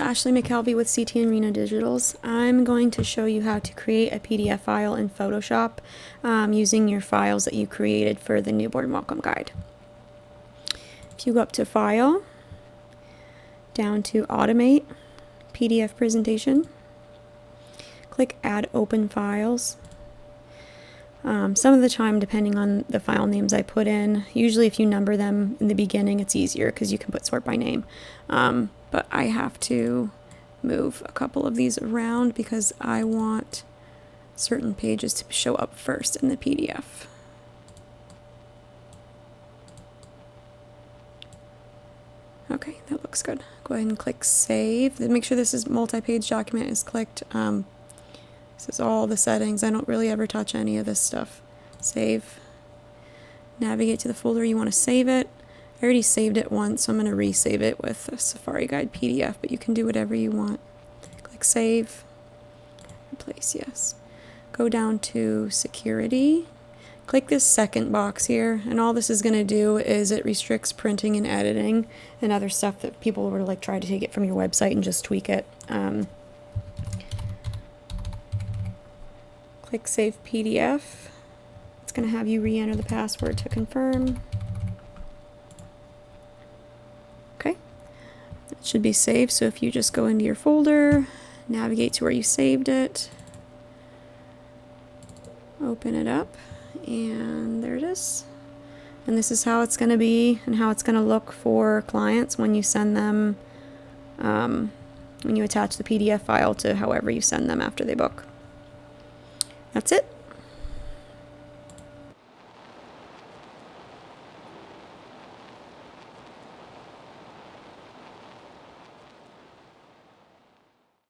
Ashley McKelvey with CTandRina Digitals. I'm going to show you how to create a PDF file in Photoshop using your files that you created for the Newborn Welcome Guide. If you go up to File, down to Automate, PDF Presentation, click Add Open Files. Some of the time, depending on the file names I put in, usually if you number them in the beginning, it's easier because you can put sort by name. But I have to move a couple of these around because I want certain pages to show up first in the PDF. Okay, that looks good. Go ahead and click Save. Make sure this is multi-page document is clicked. This is all the settings. I don't really ever touch any of this stuff. Save. Navigate to the folder you want to save it. I already saved it once, so I'm going to resave it with a Safari Guide PDF, but you can do whatever you want. Click Save. Replace, yes. Go down to Security. Click this second box here, and all this is going to do is it restricts printing and editing and other stuff that people would like try to take it from your website and just tweak it. Click Save PDF. It's going to have you re-enter the password to confirm. Okay, it should be saved, so if you just go into your folder, navigate to where you saved it, open it up, and there it is. And this is how it's going to be and how it's going to look for clients when you send them, when you attach the PDF file to however you send them after they book. That's it.